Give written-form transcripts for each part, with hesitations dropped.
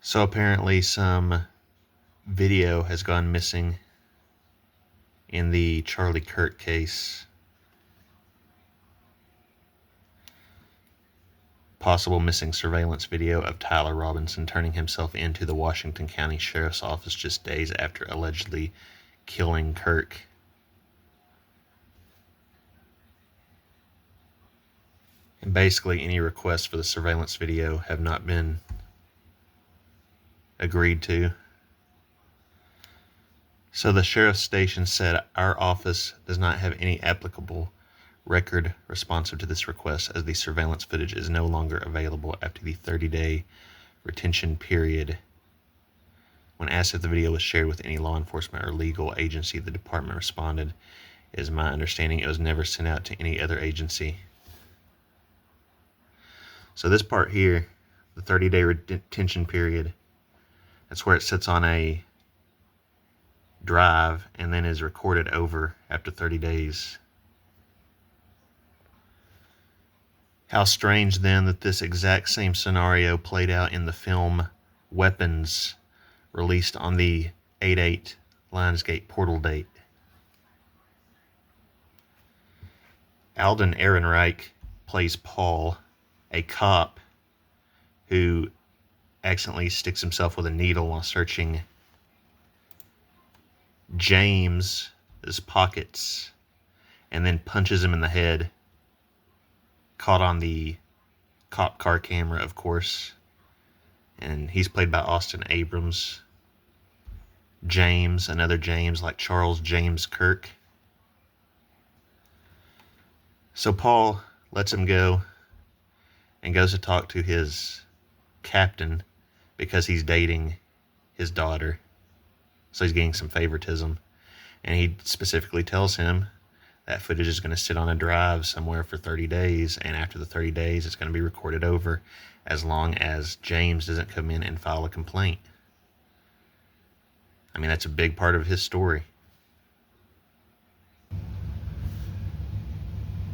So apparently some video has gone missing in the Charlie Kirk case. Possible missing surveillance video of Tyler Robinson turning himself into the Washington County Sheriff's Office just days after allegedly killing Kirk. And basically any requests for the surveillance video have not been agreed to. So the sheriff's station said, "Our office does not have any applicable record responsive to this request, as the surveillance footage is no longer available after the 30-day retention period." When asked if the video was shared with any law enforcement or legal agency, the department responded, "It is my understanding it was never sent out to any other agency." So this part here, the 30-day retention period, that's where it sits on a drive and then is recorded over after 30 days. How strange then that this exact same scenario played out in the film Weapons, released on the 8/8 Lionsgate portal date. Alden Ehrenreich plays Paul, a cop who accidentally sticks himself with a needle while searching James's pockets and then punches him in the head. Caught on the cop car camera, of course. And he's played by Austin Abrams. James, another James, like Charles James Kirk. So Paul lets him go and goes to talk to his captain because he's dating his daughter. So he's getting some favoritism. And he specifically tells him that footage is going to sit on a drive somewhere for 30 days. And after the 30 days, it's going to be recorded over as long as James doesn't come in and file a complaint. I mean, that's a big part of his story.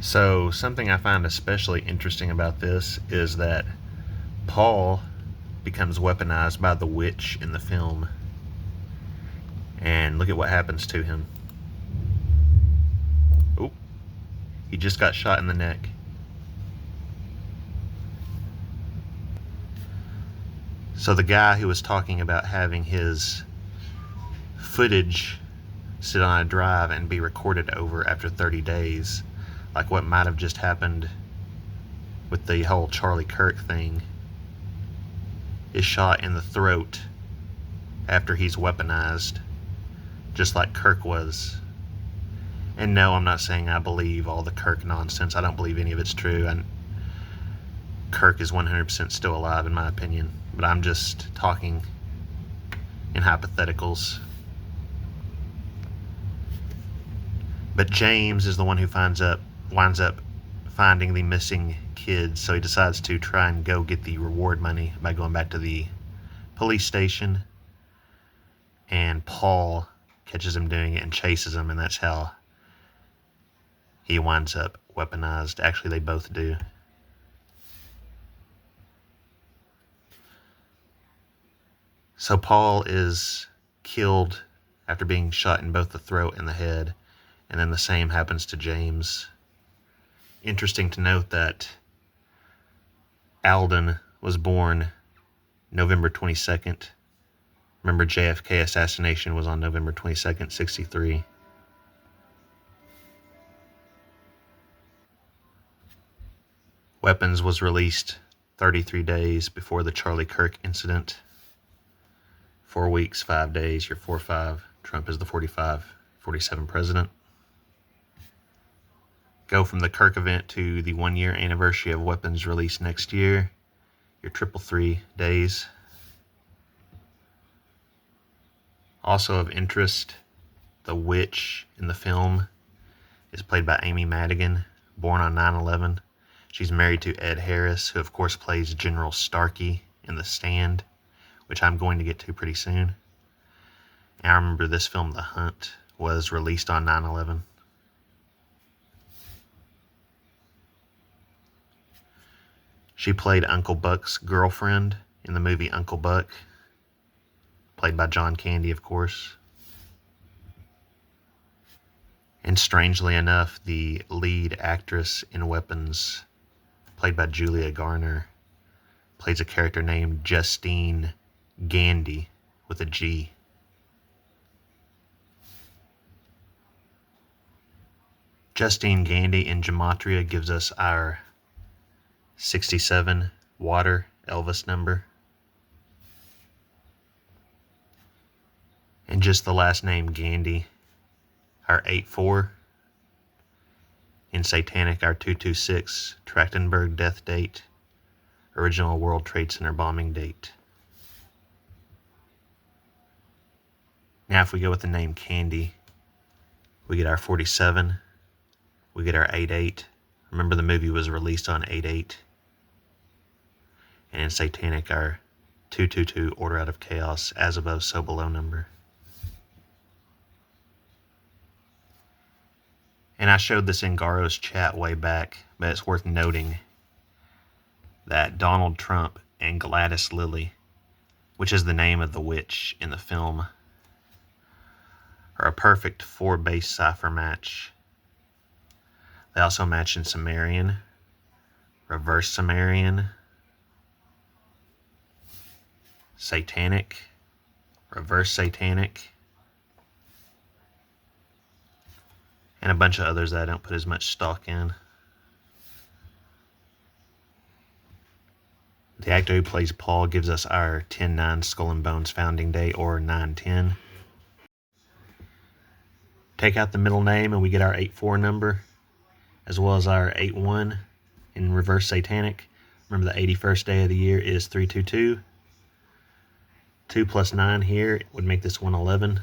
So something I find especially interesting about this is that Paul becomes weaponized by the witch in the film. And look at what happens to him. Oh, he just got shot in the neck. So the guy who was talking about having his footage sit on a drive and be recorded over after 30 days, like what might have just happened with the whole Charlie Kirk thing, is shot in the throat after he's weaponized, just like Kirk was. And no, I'm not saying I believe all the Kirk nonsense. I don't believe any of it's true. And Kirk is 100% still alive, in my opinion. But I'm just talking in hypotheticals. But James is the one who winds up finding the missing kids. So he decides to try and go get the reward money by going back to the police station. And Paul catches him doing it and chases him, and that's how he winds up weaponized. Actually, they both do. So Paul is killed after being shot in both the throat and the head, and then the same happens to James. Interesting to note that Alden was born November 22nd. Remember, JFK assassination was on November 22nd, 1963. Weapons was released 33 days before the Charlie Kirk incident. 4 weeks, 5 days, you're 4-5. Trump is the 47 president. Go from the Kirk event to the 1-year anniversary of Weapons release next year. You're 333 days. Also of interest, the witch in the film is played by Amy Madigan, born on 9/11. She's married to Ed Harris, who of course plays General Starkey in The Stand, which I'm going to get to pretty soon. And I remember this film, The Hunt, was released on 9/11. She played Uncle Buck's girlfriend in the movie Uncle Buck. played by John Candy, of course. And strangely enough, the lead actress in Weapons, played by Julia Garner, plays a character named Justine Gandy with a G. Justine Gandy in Gematria gives us our 67 Water Elvis number. And just the last name Gandy, our 84. In Satanic, our 226 Trachtenberg death date, original World Trade Center bombing date. Now if we go with the name Candy, we get our 47, we get our 88. Remember, the movie was released on 88. And in Satanic, our 222 Order Out of Chaos, as above, so below number. And I showed this in Garo's chat way back, but it's worth noting that Donald Trump and Gladys Lilly, which is the name of the witch in the film, are a perfect 4-base cipher match. They also match in Sumerian, Reverse Sumerian, Satanic, Reverse Satanic, and a bunch of others that I don't put as much stock in. The actor who plays Paul gives us our 10-9 Skull and Bones founding day, or 9-10. Take out the middle name and we get our 84 number, as well as our 81 in Reverse Satanic. Remember, the 81st day of the year is 322. 2 plus 9 here would make this 111.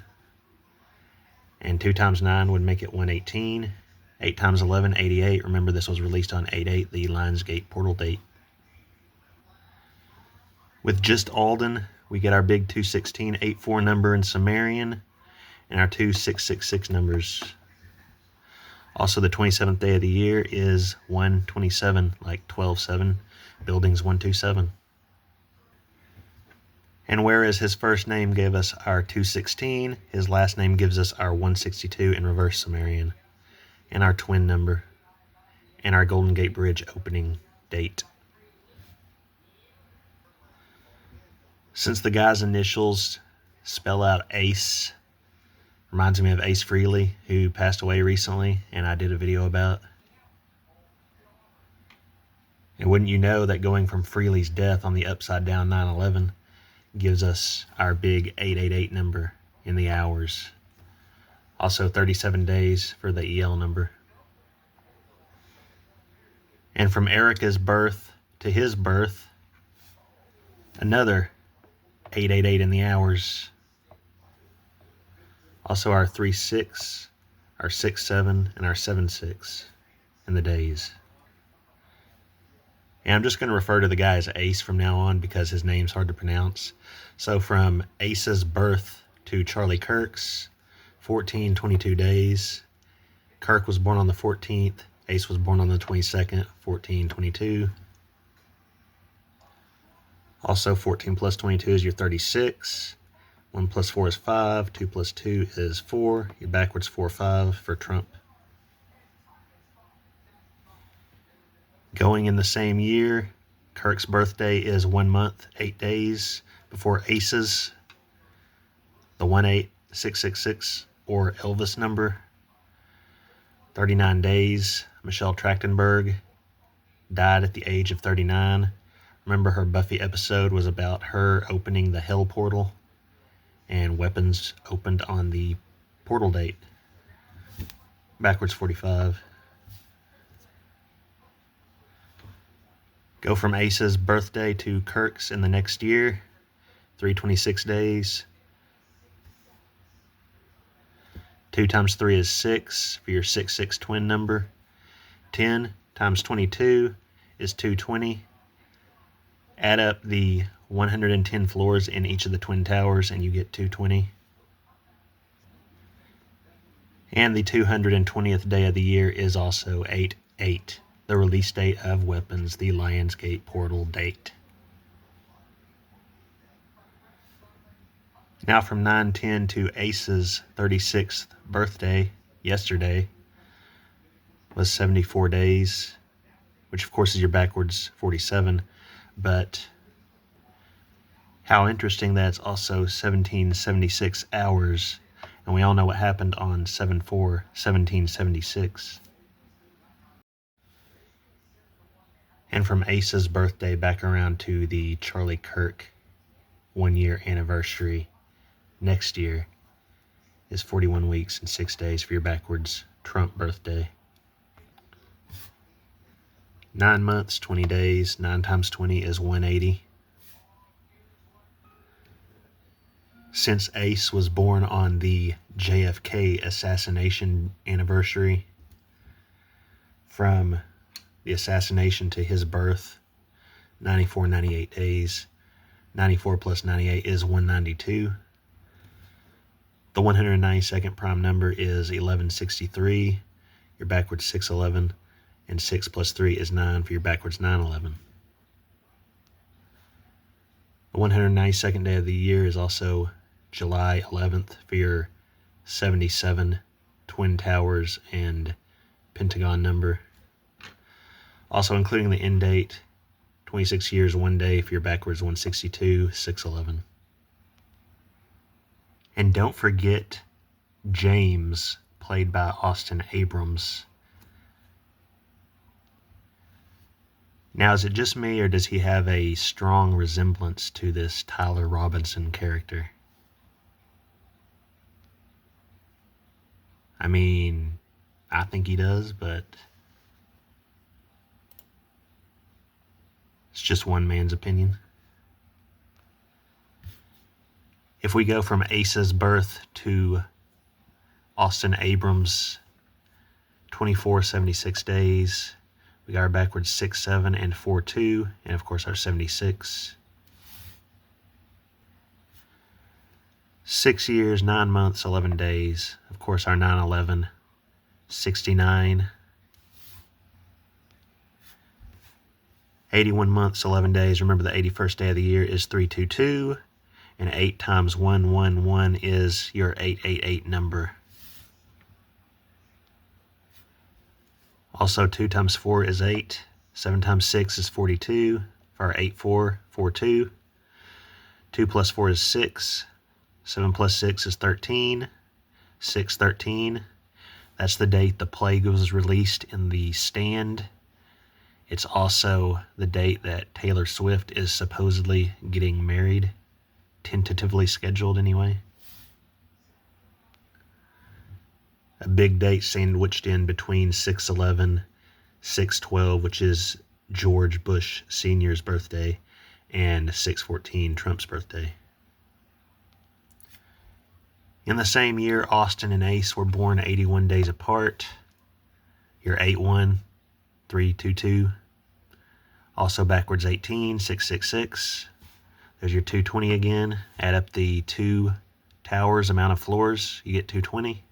And 2 times 9 would make it 118. 8 times 11, 88. Remember, this was released on 8/8, the Lionsgate portal date. With just Alden, we get our big 216 84 number in Sumerian and our 2 666 numbers. Also, the 27th day of the year is 127, like 12-7, buildings 127. And whereas his first name gave us our 216, his last name gives us our 162 in Reverse Sumerian, and our twin number, and our Golden Gate Bridge opening date. Since the guy's initials spell out Ace, reminds me of Ace Frehley, who passed away recently, and I did a video about. And wouldn't you know that going from Frehley's death on the upside down 9/11 gives us our big 888 number in the hours. Also 37 days for the EL number. And from Erica's birth to his birth, another 888 in the hours. Also our 36, our 67, and our 76 in the days. And I'm just going to refer to the guy as Ace from now on because his name's hard to pronounce. So from Ace's birth to Charlie Kirk's, 1422 days. Kirk was born on the 14th. Ace was born on the 22nd, 1422. Also, 14 plus 22 is your 36. 1 plus 4 is 5. 2 plus 2 is 4. Your backwards 4-5 for Trump. Going in the same year, Kirk's birthday is 1 month, 8 days before Ace's, the 18666 or Elvis number. 39 days. Michelle Trachtenberg died at the age of 39. Remember, her Buffy episode was about her opening the Hell portal, and Weapons opened on the portal date. Backwards 45. Go from Ace's birthday to Kirk's in the next year. 326 days. 2 times 3 is 6 for your 6-6 twin number. 10 times 22 is 220. Add up the 110 floors in each of the twin towers and you get 220. And the 220th day of the year is also 8/8, the release date of Weapons, the Lionsgate portal date. Now from 9/10 to Ace's 36th birthday, yesterday, was 74 days, which of course is your backwards 47, but how interesting that it's also 1776 hours, and we all know what happened on 7/4/1776. And from Ace's birthday back around to the Charlie Kirk 1-year anniversary next year is 41 weeks and 6 days for your backwards Trump birthday. 9 months, 20 days. 9 times 20 is 180. Since Ace was born on the JFK assassination anniversary, from the assassination to his birth, 94, 98 days. 94 plus 98 is 192. The 192nd prime number is 1163, your backwards 611, and 6 plus 3 is 9 for your backwards 911. The 192nd day of the year is also July 11th for your 77 Twin Towers and Pentagon number. Also including the end date, 26 years, 1 day for your backwards 162, 611. And don't forget James, played by Austin Abrams. Now, is it just me, or does he have a strong resemblance to this Tyler Robinson character? I mean, I think he does, but it's just one man's opinion. If we go from Ace's birth to Austin Abrams, 24, 76 days, we got our backwards 6, 7, and 4, 2, and of course our 76. 6 years, 9 months, 11 days, of course our 9/11, 69. 81 months, 11 days. Remember, the 81st day of the year is 322, and 8 times 111 is your 888 number. Also, 2 times 4 is 8. 7 times 6 is 42. For our 8442. 2 plus 4 is 6. 7 plus 6 is 13. 613. That's the date the play was released in The Stand. It's also the date that Taylor Swift is supposedly getting married. Tentatively scheduled, anyway. A big date sandwiched in between 6/11, 6/12, which is George Bush Sr.'s birthday, and 6/14, Trump's birthday. In the same year, Austin and Ace were born 81 days apart. You're 8-1, 322. Also backwards 18, 666. There's your 220 again. Add up the 2 towers, amount of floors, you get 220.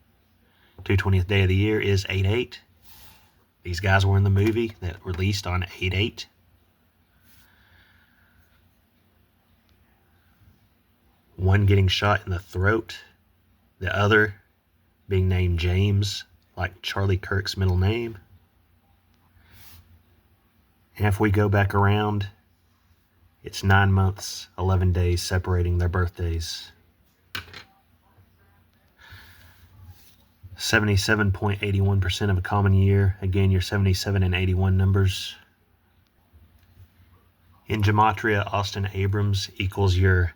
220th day of the year is 8/8. These guys were in the movie that released on 8/8. One getting shot in the throat, the other being named James, like Charlie Kirk's middle name. And if we go back around, it's 9 months, 11 days separating their birthdays. 77.81% of a common year. Again, your 77 and 81 numbers. In gematria, Austin Abrams equals your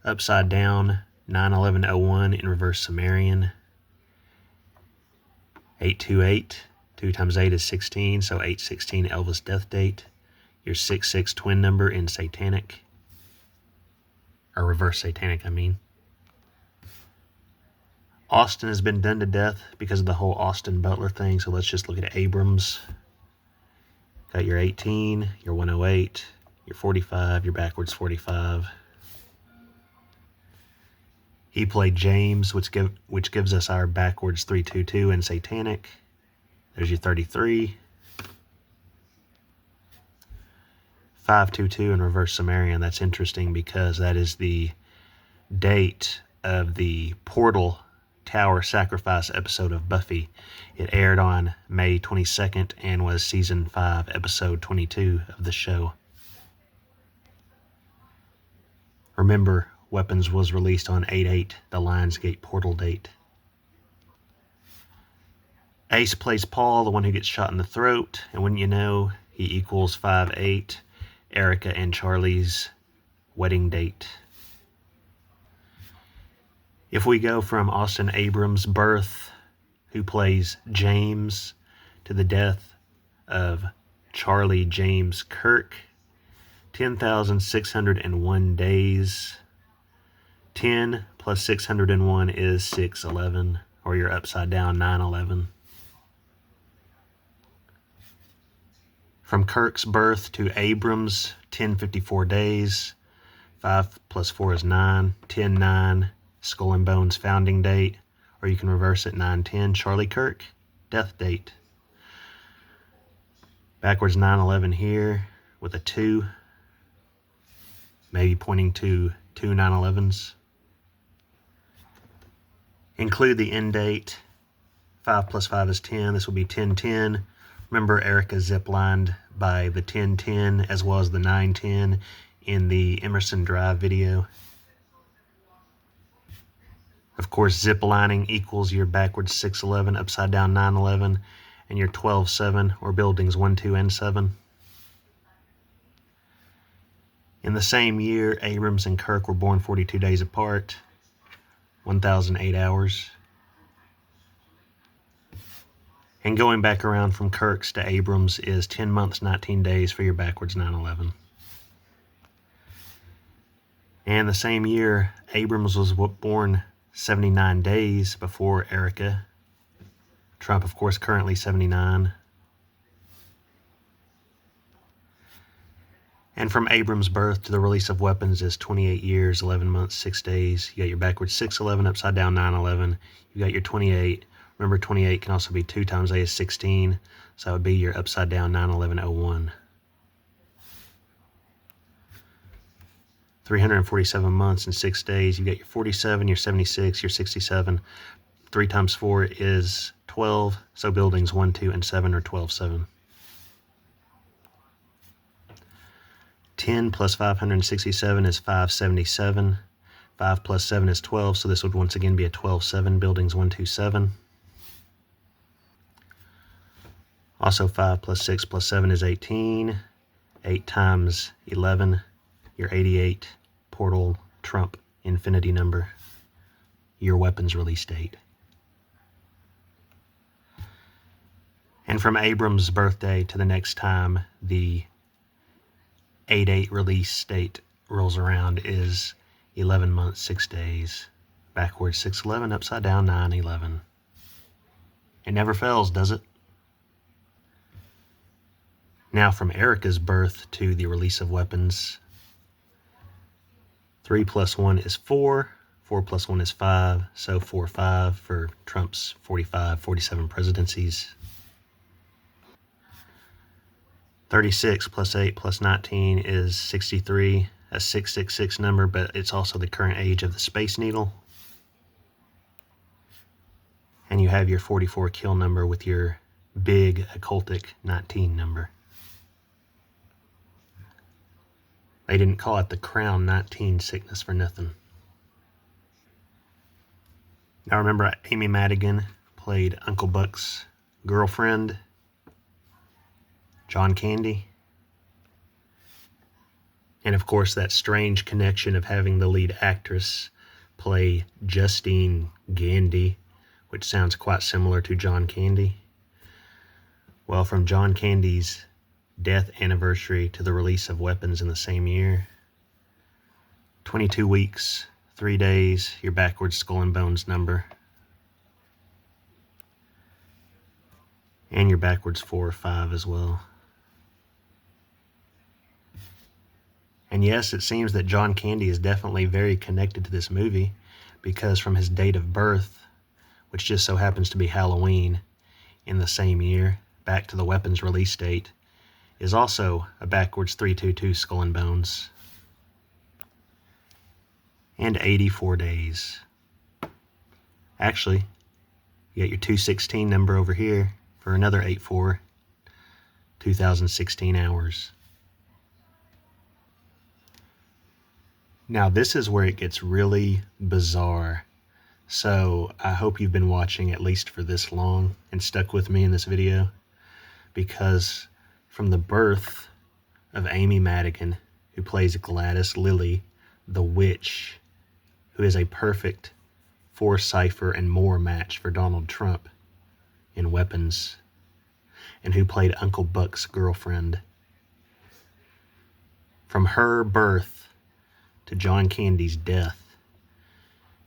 upside down 91101 in reverse Sumerian. 828. 2 times 8 is 16, so 816 Elvis death date. Your 66 twin number in satanic. Or reverse satanic, I mean. Austin has been done to death because of the whole Austin Butler thing, so let's just look at Abrams. Got your 18, your 108, your 45, your backwards 45. He played James, which gives us our backwards 322 in satanic. There's your 33. 522 in reverse Sumerian. That's interesting because that is the date of the Portal Tower Sacrifice episode of Buffy. It aired on May 22nd and was season 5, episode 22 of the show. Remember, Weapons was released on 8/8, the Lionsgate portal date. Ace plays Paul, the one who gets shot in the throat, and wouldn't you know, he equals 5/8, Erica and Charlie's wedding date. If we go from Austin Abrams' birth, who plays James, to the death of Charlie James Kirk, 10,601 days. 10 plus 601 is 611, or you're upside down 911. From Kirk's birth to Abrams, 1054 days. 5 plus 4 is 9. 10-9, Skull and Bones founding date, or you can reverse it, 9-10, Charlie Kirk, death date. Backwards 911 here with a 2, maybe pointing to 2 911s. Include the end date. 5 plus 5 is 10. This will be 10-10. Remember, Erica ziplined by the 10-10 as well as the 9-10 in the Emerson Drive video. Of course, ziplining equals your backwards 611, upside down 911, and your 12-7, or buildings 1, 2, and 7. In the same year, Abrams and Kirk were born 42 days apart, 1,008 hours. And going back around from Kirk's to Abrams is 10 months, 19 days for your backwards 911. And the same year, Abrams was born 79 days before Erica. Trump, of course, currently 79. And from Abrams' birth to the release of Weapons is 28 years, 11 months, 6 days. You got your backwards 611, upside down 911. You got your 28. Remember, 28 can also be 2 times A is 16. So that would be your upside down 91101. 347 months and 6 days. You got your 47, your 76, your 67. 3 times 4 is 12. So buildings 1, 2, and 7 are 12-7. 10 plus 567 is 577. 5 plus 7 is 12, so this would once again be a 12-7, buildings 1, 2, 7. Also 5 plus 6 plus 7 is 18. 8 times 11, your 88, Portal Trump infinity number, your Weapons release date. And from Abrams' birthday to the next time the 8/8 release date rolls around is 11 months, 6 days. Backwards 611, upside down 911. It never fails, does it? Now from Erica's birth to the release of Weapons, 3 plus 1 is 4. 4 plus 1 is 5. So 4-5 for Trump's 45, 47 presidencies. 36 plus 8 plus 19 is 63, a 666 number, but it's also the current age of the Space Needle. And you have your 44 kill number with your big occultic 19 number. They didn't call it the Crown 19 sickness for nothing. Now remember, Amy Madigan played Uncle Buck's girlfriend, John Candy. And of course, that strange connection of having the lead actress play Justine Gandy, which sounds quite similar to John Candy. Well, from John Candy's death anniversary to the release of Weapons in the same year, 22 weeks, 3 days, your backwards Skull and Bones number, and your backwards 4 or 5 as well. And yes, it seems that John Candy is definitely very connected to this movie, because from his date of birth, which just so happens to be Halloween in the same year, back to the Weapons release date, is also a backwards 322 Skull and Bones. and 84 days. Actually, you got your 216 number over here for another 84, 2016 hours. Now this is where it gets really bizarre. So I hope you've been watching at least for this long and stuck with me in this video, because from the birth of Amy Madigan, who plays Gladys Lilly, the witch, who is a perfect four-cipher and more match for Donald Trump in weapons, and who played Uncle Buck's girlfriend. From her birth to John Candy's death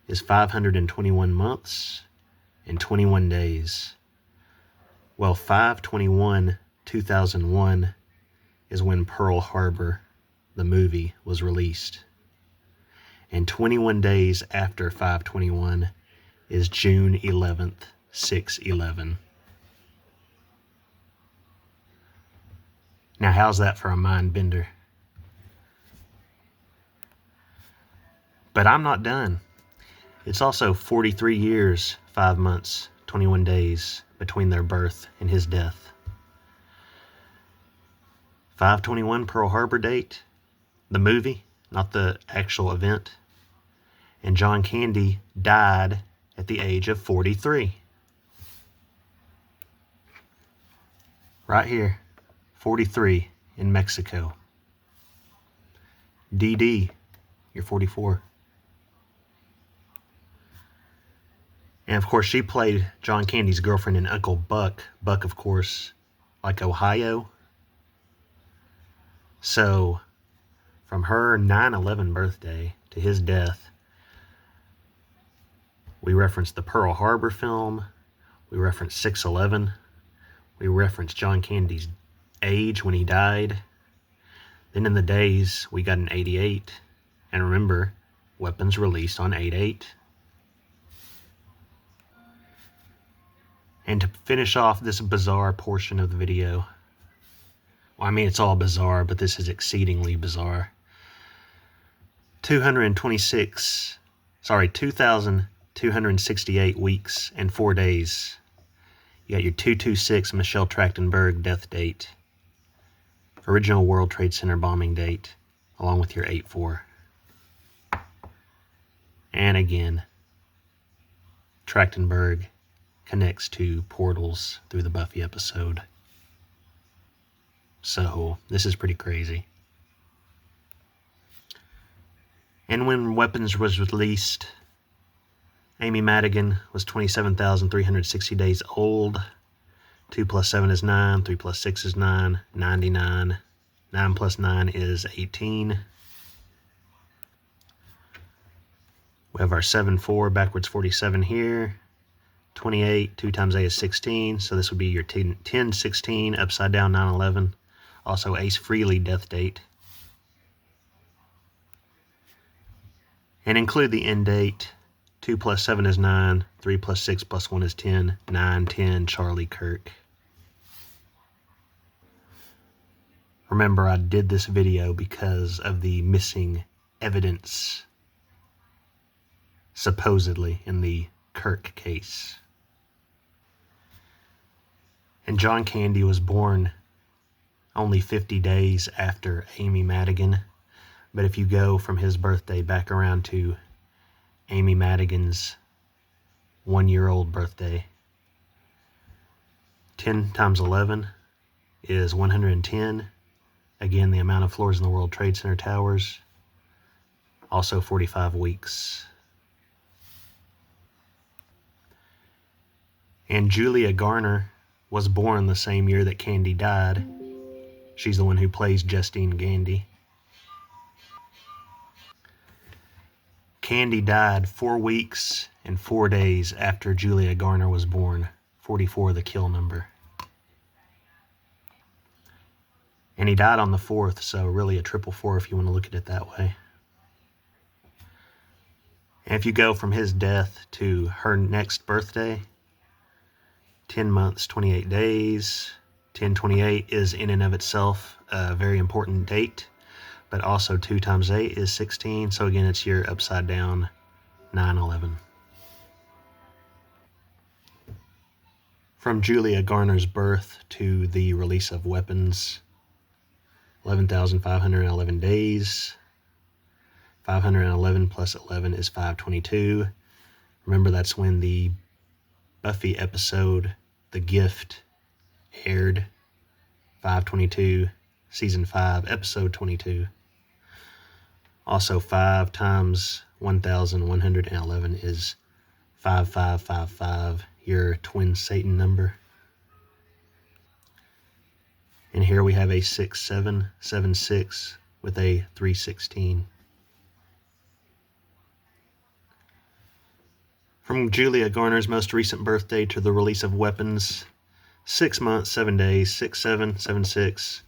is 521 months and 21 days. Well, 5/21/2001 is when Pearl Harbor, the movie, was released. And 21 days after 5/21 is June 11th, 6/11. Now, how's that for a mind bender? But I'm not done. It's also 43 years, 5 months, 21 days between their birth and his death. 5/21 Pearl Harbor date, the movie, not the actual event. And John Candy died at the age of 43. Right here, 43 in Mexico. DD, you're 44. And of course, she played John Candy's girlfriend in Uncle Buck. Buck, of course, like Ohio. So, from her 9/11 birthday to his death, we referenced the Pearl Harbor film. We referenced 6/11. We referenced John Candy's age when he died. Then in the days, we got an 88. And remember, weapons released on 8/8. And to finish off this bizarre portion of the video, well, I mean, it's all bizarre, but this is exceedingly bizarre. 2,268 weeks and 4 days. You got your 226 Michelle Trachtenberg death date. Original World Trade Center bombing date, along with your 8/4. And again, Trachtenberg connects to portals through the Buffy episode. So, this is pretty crazy. And when Weapons was released, Amy Madigan was 27,360 days old. 2 plus 7 is 9. 3 plus 6 is 9. 99. 9 plus 9 is 18. We have our 7/4 backwards 47 here. 28, 2 times A is 16, so this would be your 10/16, upside down 9/11. Also Ace Frehley death date. And include the end date. 2 plus 7 is 9, 3 plus 6 plus 1 is 10, 9, 10, Charlie Kirk. Remember, I did this video because of the missing evidence, supposedly, in the Kirk case. And John Candy was born only 50 days after Amy Madigan. But if you go from his birthday back around to Amy Madigan's 1-year-old birthday, 10 times 11 is 110. Again, the amount of floors in the World Trade Center towers. Also 45 weeks. And Julia Garner was born the same year that Candy died. She's the one who plays Justine Gandy. Candy died 4 weeks and 4 days after Julia Garner was born. 44, the kill number. And he died on the 4th, so really a 444 if you want to look at it that way. And if you go from his death to her next birthday, 10 months, 28 days. 10/28 is in and of itself a very important date, but also 2 times 8 is 16. So again, it's your upside down 9/11. From Julia Garner's birth to the release of weapons, 11,511 days. 511 plus 11 is 522. Remember, that's when the Buffy episode, The Gift, aired. 522, season 5, episode 22. Also, 5 times 1,111 is 5555, your twin Satan number. And here we have a 6776 with a 316. From Julia Garner's most recent birthday to the release of weapons, 6 months, 7 days, 6776.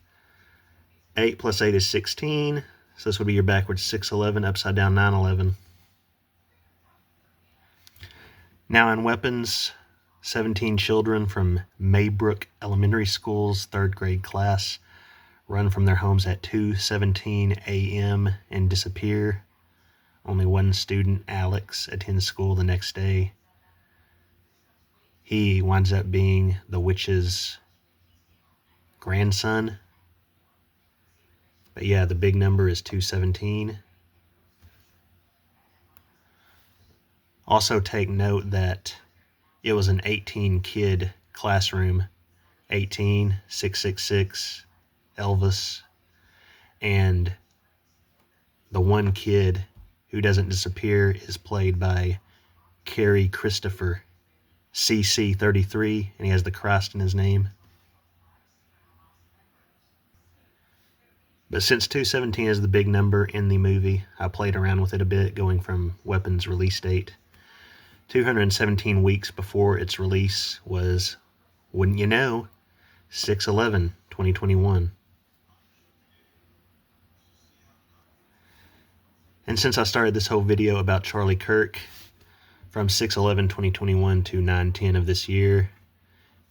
8 plus 8 is 16. So this would be your backwards 611, upside down 911. Now in weapons, 17 children from Maybrook Elementary School's 3rd grade class run from their homes at 2:17 a.m. and disappear. Only one student, Alex, attends school the next day. He winds up being the witch's grandson. But yeah, the big number is 217. Also take note that it was an 18-kid classroom. 18, 666, Elvis, and the one kid who doesn't disappear is played by Kerry Christopher, CC33, and he has the Christ in his name. But since 217 is the big number in the movie, I played around with it a bit, going from weapons release date. 217 weeks before its release was, wouldn't you know, 6/11/2021. And since I started this whole video about Charlie Kirk, from 6/11/2021 to 9/10 of this year,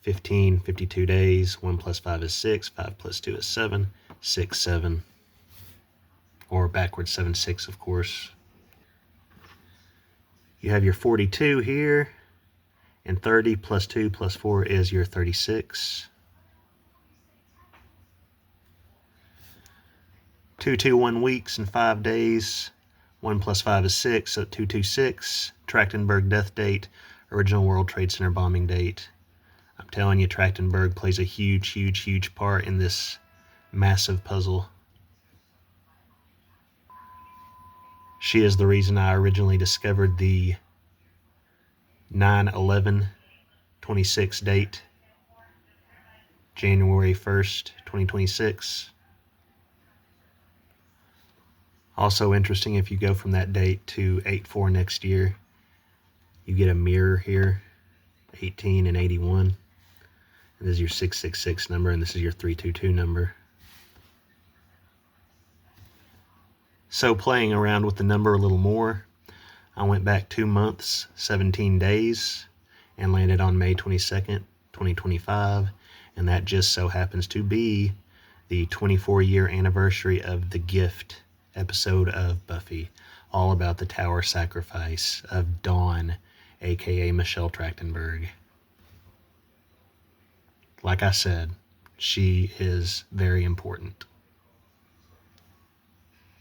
52 days, 1 plus 5 is 6, 5 plus 2 is 7, 6/7, or backwards 7/6, of course. You have your 42 here, and 30 plus 2 plus 4 is your 36. 221 weeks and 5 days. 1 plus 5 is 6, so 226. Trachtenberg death date, original World Trade Center bombing date. I'm telling you, Trachtenberg plays a huge, huge, huge part in this massive puzzle. She is the reason I originally discovered the 9/11/26 date, January 1st, 2026. Also interesting, if you go from that date to 8/4 next year, you get a mirror here, 18 and 81. And this is your 666 number, and this is your 322 number. So playing around with the number a little more, I went back 2 months, 17 days, and landed on May 22nd, 2025, and that just so happens to be the 24-year anniversary of The Gift episode of Buffy, all about the tower sacrifice of Dawn, aka Michelle Trachtenberg. Like I said, she is very important.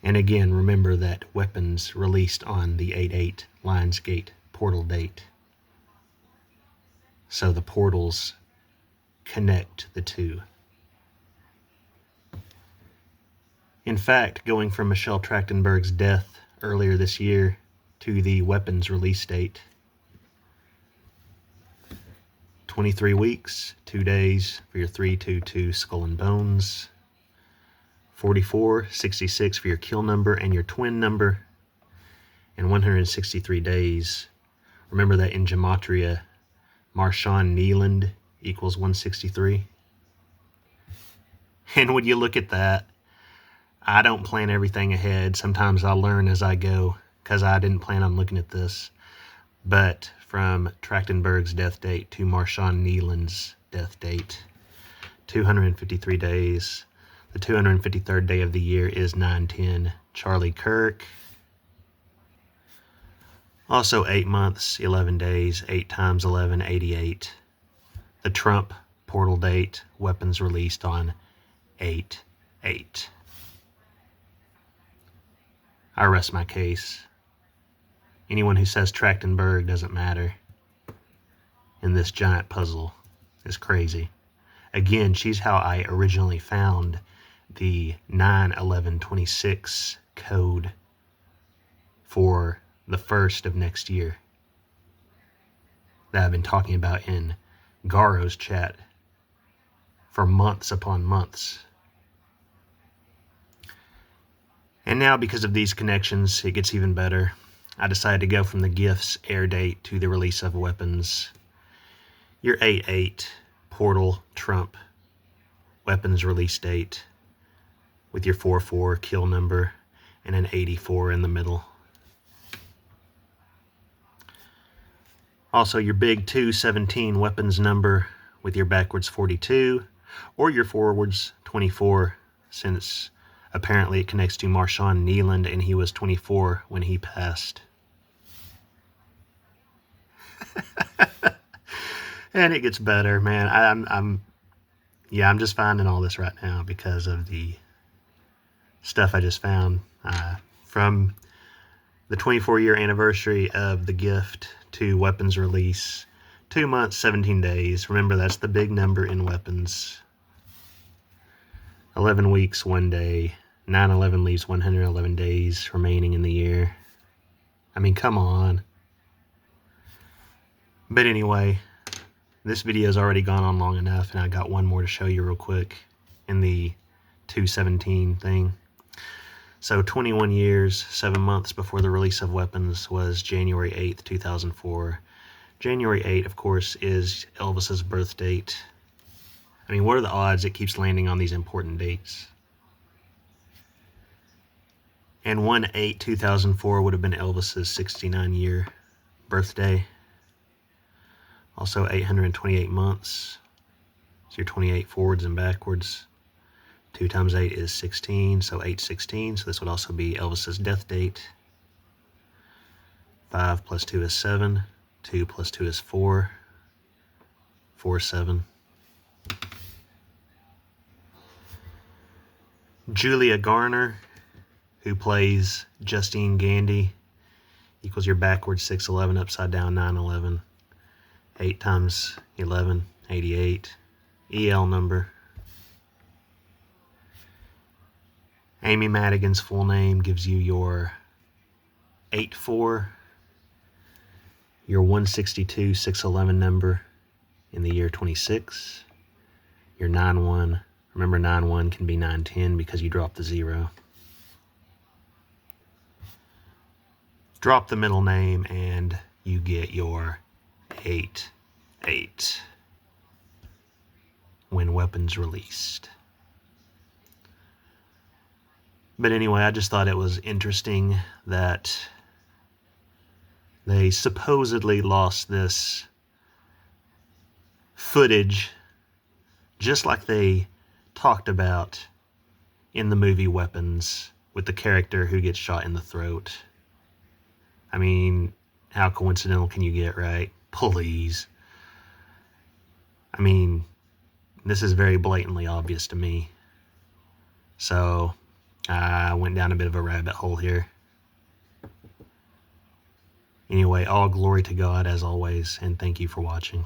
And again, remember that weapons released on the 8/8 Lionsgate portal date. So the portals connect the two. In fact, going from Michelle Trachtenberg's death earlier this year to the weapons release date, 23 weeks, 2 days for your 322 Skull and Bones, 44, 66 for your kill number and your twin number, and 163 days. Remember that in Gematria, Marshawn Neeland equals 163. And when you look at that, I don't plan everything ahead. Sometimes I learn as I go, because I didn't plan on looking at this. But from Trachtenberg's death date to Marshawn Neeland's death date, 253 days. The 253rd day of the year is 9/10, Charlie Kirk. Also 8 months, 11 days, 8 times 11, 88. The Trump portal date, weapons released on 8/8. I rest my case. Anyone who says Trachtenberg doesn't matter in this giant puzzle is crazy. Again, she's how I originally found the 9/11/26 code for the 1st of next year that I've been talking about in Garo's chat for months upon months. And now, because of these connections, it gets even better. I decided to go from the gifts air date to the release of weapons. Your 8/8 portal Trump weapons release date with your 4/4 kill number and an 84 in the middle. Also, your big 217 weapons number with your backwards 42 or your forwards 24, since apparently it connects to Marshawn Neeland, and he was 24 when he passed. And it gets better, man. I'm just finding all this right now because of the stuff I just found from the 24-year anniversary of the gift to weapons release. 2 months, 17 days. Remember, that's the big number in weapons. 11 weeks, 1 day. 9/11 leaves 111 days remaining in the year. I mean, come on. But anyway, this video's already gone on long enough, and I got one more to show you real quick in the 217 thing. So 21 years, 7 months before the release of weapons was January 8th, 2004. January 8th, of course, is Elvis's birth date. I mean, what are the odds it keeps landing on these important dates? And 1/8/2004 would have been Elvis's 69-year birthday. Also 828 months. So you're 28 forwards and backwards. 2 times 8 is 16, so 8/16. So this would also be Elvis's death date. 5 plus 2 is 7. 2 plus 2 is 4. 4/7. Julia Garner, who plays Justine Gandy, equals your backwards 6/11, upside down 9/11. 8 times 11, 88. EL number. Amy Madigan's full name gives you your 8/4, your 162 6/11 number in the year 26, your 9/1. Remember, 9/1 can be 9/10 because you drop the 0. Drop the middle name and you get your 8/8 when weapons released. But anyway, I just thought it was interesting that they supposedly lost this footage just like they talked about in the movie Weapons with the character who gets shot in the throat. I mean, how coincidental can you get, right? Please. I mean, this is very blatantly obvious to me. So I went down a bit of a rabbit hole here. Anyway, all glory to God as always, and thank you for watching.